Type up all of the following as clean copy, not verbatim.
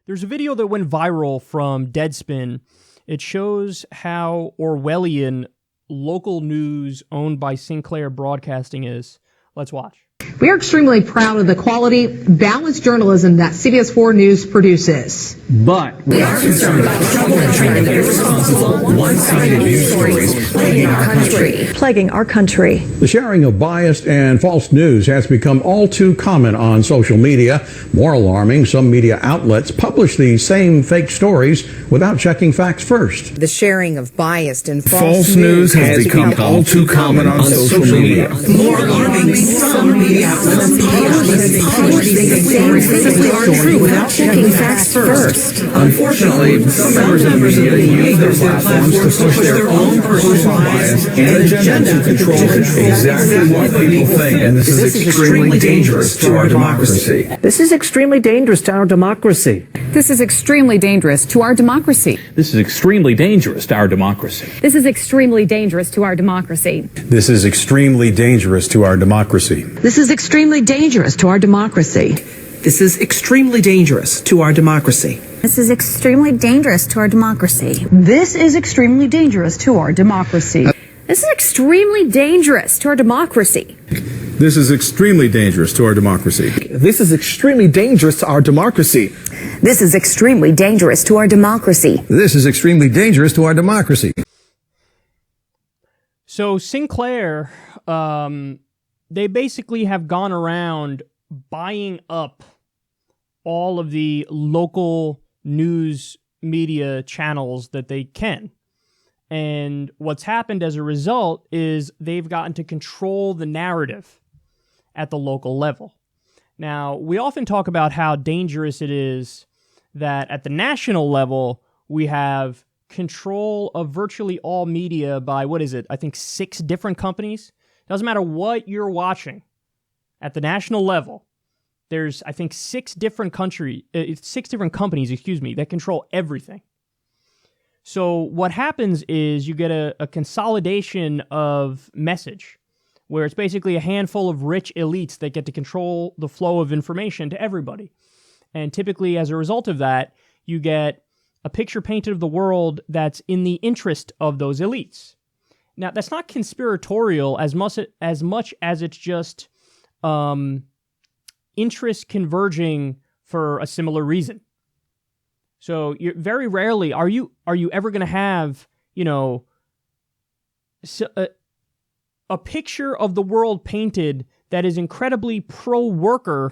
There's a video that went viral from Deadspin. It shows how Orwellian local news owned by Sinclair Broadcasting is. Let's watch. We are extremely proud of the quality, balanced journalism that CBS 4 News produces. But we are concerned about the troubling trend of irresponsible, one-sided news stories plaguing our country. The sharing of biased and false news has become all too common on social media. More alarming, some media outlets publish these same fake stories without checking facts first. The sharing of biased and false news has become all too common on social media. More alarming, some media outlets publish these things that simply aren't true without checking facts first. Unfortunately, some members of the media use their platforms to push their own personal bias and agenda to control exactly what people think, and this is extremely dangerous to our democracy. This is extremely dangerous to our democracy. This is extremely dangerous to our democracy. This is extremely dangerous to our democracy. This is extremely dangerous to our democracy. This is extremely dangerous to our democracy. This is extremely dangerous to our democracy. This is extremely dangerous to our democracy. This is extremely dangerous to our democracy. This is extremely dangerous to our democracy. This is extremely dangerous to our democracy. This is extremely dangerous to our democracy. This is extremely dangerous to our democracy. This is extremely dangerous to our democracy. This is extremely dangerous to our democracy. So Sinclair, they basically have gone around buying up all of the local news media channels that they can. And what's happened as a result is they've gotten to control the narrative at the local level. Now, we often talk about how dangerous it is that at the national level, we have control of virtually all media by, I think 6 different companies. Doesn't matter what you're watching. At the national level, there's, I think, 6 different companies, that control everything. So what happens is you get a consolidation of message, where it's basically a handful of rich elites that get to control the flow of information to everybody. And typically, as a result of that, you get a picture painted of the world that's in the interest of those elites. Now, that's not conspiratorial as much as it's just interest converging for a similar reason. So you're, very rarely are you ever going to have, a picture of the world painted that is incredibly pro-worker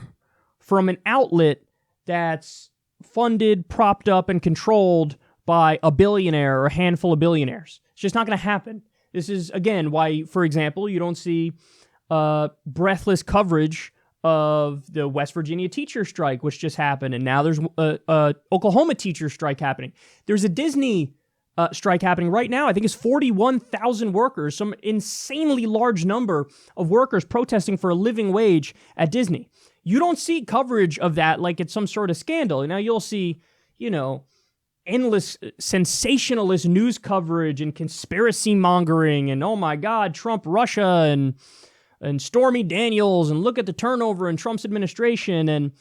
from an outlet that's funded, propped up, and controlled by a billionaire or a handful of billionaires. It's just not going to happen. This is, again, why, for example, you don't see breathless coverage of the West Virginia teacher strike, which just happened, and now there's a Oklahoma teacher strike happening. There's a Disney strike happening right now. I think it's 41,000 workers, some insanely large number of workers protesting for a living wage at Disney. You don't see coverage of that like it's some sort of scandal. Now you'll see, endless sensationalist news coverage and conspiracy mongering and, oh my God, Trump, Russia, and Stormy Daniels, and look at the turnover in Trump's administration. And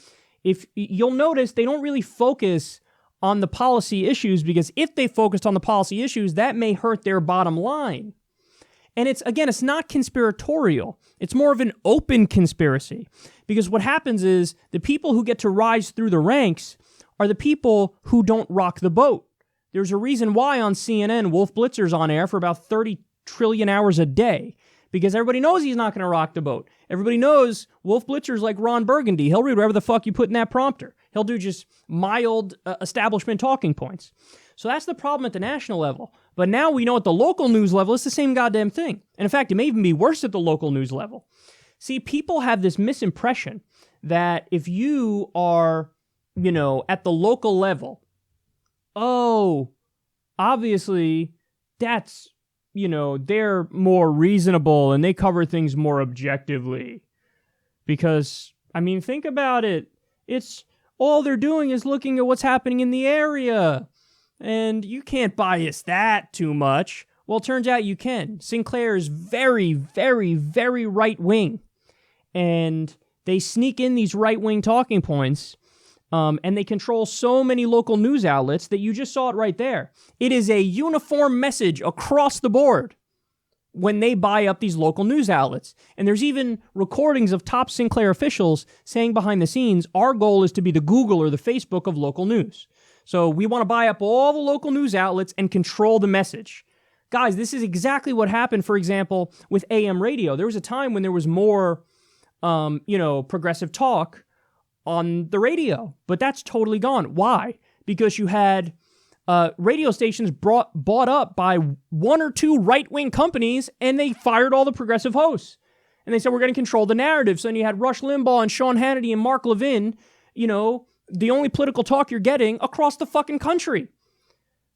if you'll notice, they don't really focus on the policy issues, because if they focused on the policy issues, that may hurt their bottom line. And it's not conspiratorial. It's more of an open conspiracy, because what happens is the people who get to rise through the ranks are the people who don't rock the boat. There's a reason why on CNN, Wolf Blitzer's on air for about 30 trillion hours a day, because everybody knows he's not going to rock the boat. Everybody knows Wolf Blitzer's like Ron Burgundy. He'll read whatever the fuck you put in that prompter. He'll do just mild establishment talking points. So that's the problem at the national level. But now we know at the local news level, it's the same goddamn thing. And in fact, it may even be worse at the local news level. See, people have this misimpression that if you are, at the local level, obviously that's, they're more reasonable and they cover things more objectively. Because, think about it. It's all they're doing is looking at what's happening in the area. And you can't bias that too much. Well, it turns out you can. Sinclair is very, very, very right-wing. And they sneak in these right-wing talking points And they control so many local news outlets that you just saw it right there. It is a uniform message across the board when they buy up these local news outlets. And there's even recordings of top Sinclair officials saying behind the scenes, our goal is to be the Google or the Facebook of local news. So we want to buy up all the local news outlets and control the message. Guys, this is exactly what happened, for example, with AM radio. There was a time when there was more, progressive talk on the radio, but that's totally gone. Why? Because you had radio stations bought up by one or two right-wing companies, and they fired all the progressive hosts. And they said, we're going to control the narrative. So then you had Rush Limbaugh and Sean Hannity and Mark Levin, the only political talk you're getting across the fucking country.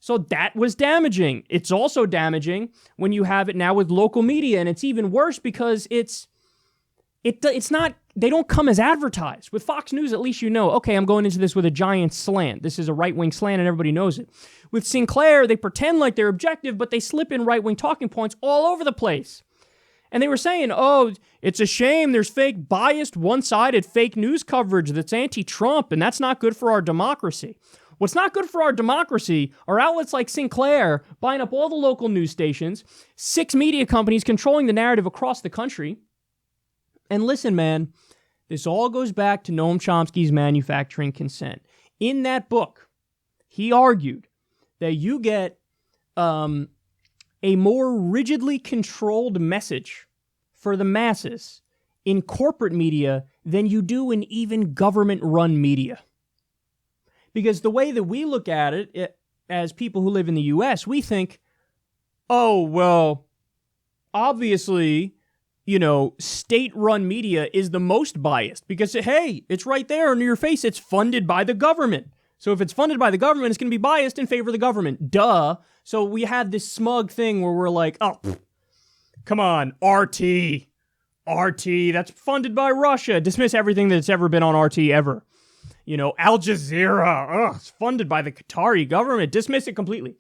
So that was damaging. It's also damaging when you have it now with local media, and it's even worse because it's not, they don't come as advertised. With Fox News, at least okay, I'm going into this with a giant slant. This is a right-wing slant and everybody knows it. With Sinclair, they pretend like they're objective, but they slip in right-wing talking points all over the place. And they were saying, it's a shame there's fake, biased, one-sided fake news coverage that's anti-Trump, and that's not good for our democracy. What's not good for our democracy are outlets like Sinclair buying up all the local news stations, 6 media companies controlling the narrative across the country. And listen, man, this all goes back to Noam Chomsky's manufacturing consent. In that book, he argued that you get a more rigidly controlled message for the masses in corporate media than you do in even government-run media. Because the way that we look at it as people who live in the U.S., we think, obviously, state-run media is the most biased because, hey, it's right there under your face. It's funded by the government. So if it's funded by the government, it's going to be biased in favor of the government. Duh. So we have this smug thing where we're like, come on, RT, that's funded by Russia. Dismiss everything that's ever been on RT ever. Al Jazeera, it's funded by the Qatari government. Dismiss it completely.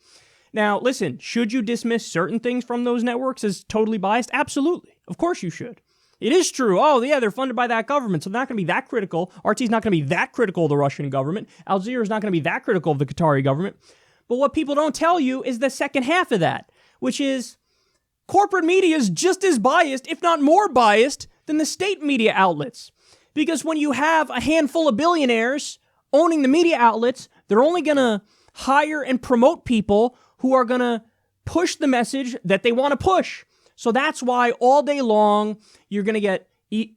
Now, listen, should you dismiss certain things from those networks as totally biased? Absolutely. Of course you should. It is true. They're funded by that government, so they're not going to be that critical. RT's not going to be that critical of the Russian government. Al Jazeera's not going to be that critical of the Qatari government. But what people don't tell you is the second half of that, which is corporate media is just as biased, if not more biased, than the state media outlets. Because when you have a handful of billionaires owning the media outlets, they're only going to hire and promote people who are going to push the message that they want to push. So that's why all day long, you're going to get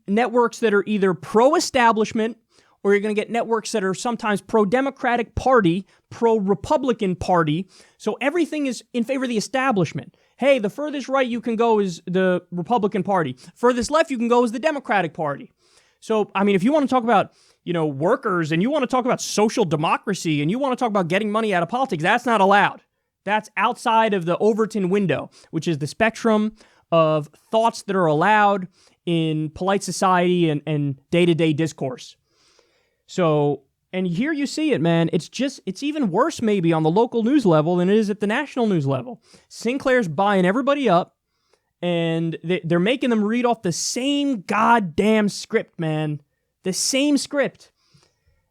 networks that are either pro-establishment or you're going to get networks that are sometimes pro-Democratic Party, pro-Republican Party. So everything is in favor of the establishment. Hey, the furthest right you can go is the Republican Party. Furthest left you can go is the Democratic Party. So, if you want to talk about, workers and you want to talk about social democracy and you want to talk about getting money out of politics, that's not allowed. That's outside of the Overton window, which is the spectrum of thoughts that are allowed in polite society and day-to-day discourse. So, and here you see it, man. It's even worse maybe on the local news level than it is at the national news level. Sinclair's buying everybody up. And they're making them read off the same goddamn script, man. The same script.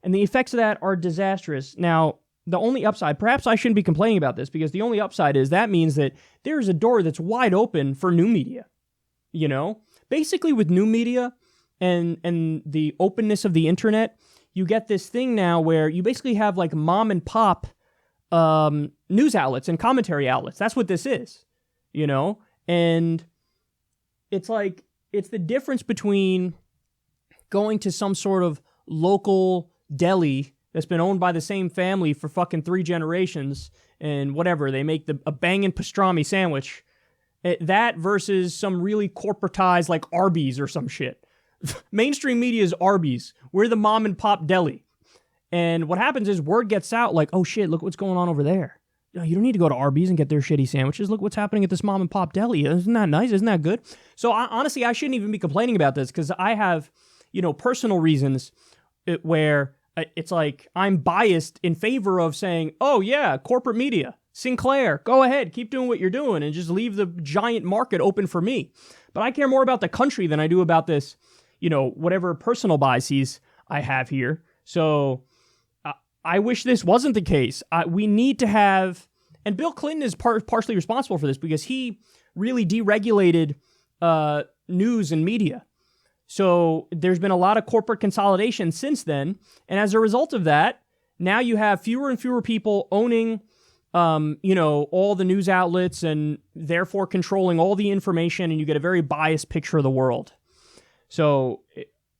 And the effects of that are disastrous. Now, the only upside, perhaps I shouldn't be complaining about this, because the only upside is that means that there's a door that's wide open for new media. Basically with new media and the openness of the internet, you get this thing now where you basically have like mom and pop news outlets and commentary outlets. That's what this is, And it's like, it's the difference between going to some sort of local deli that's been owned by the same family for fucking 3 generations and whatever. They make a banging pastrami sandwich. That versus some really corporatized like Arby's or some shit. Mainstream media is Arby's. We're the mom and pop deli. And what happens is word gets out like, oh shit, look what's going on over there. You don't need to go to Arby's and get their shitty sandwiches. Look what's happening at this mom and pop deli. Isn't that nice? Isn't that good? So honestly, I shouldn't even be complaining about this because I have, personal reasons where it's like I'm biased in favor of saying, oh yeah, corporate media, Sinclair, go ahead, keep doing what you're doing and just leave the giant market open for me. But I care more about the country than I do about this, whatever personal biases I have here. So I wish this wasn't the case. We need to have, and Bill Clinton is partially responsible for this because he really deregulated news and media. So there's been a lot of corporate consolidation since then, and as a result of that, now you have fewer and fewer people owning, all the news outlets and therefore controlling all the information, and you get a very biased picture of the world. So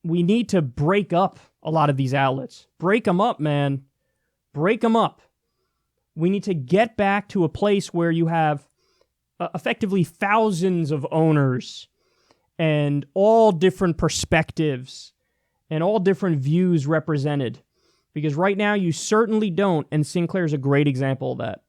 we need to break up a lot of these outlets. Break them up, man. Break them up. We need to get back to a place where you have effectively thousands of owners and all different perspectives and all different views represented. Because right now you certainly don't, and Sinclair is a great example of that.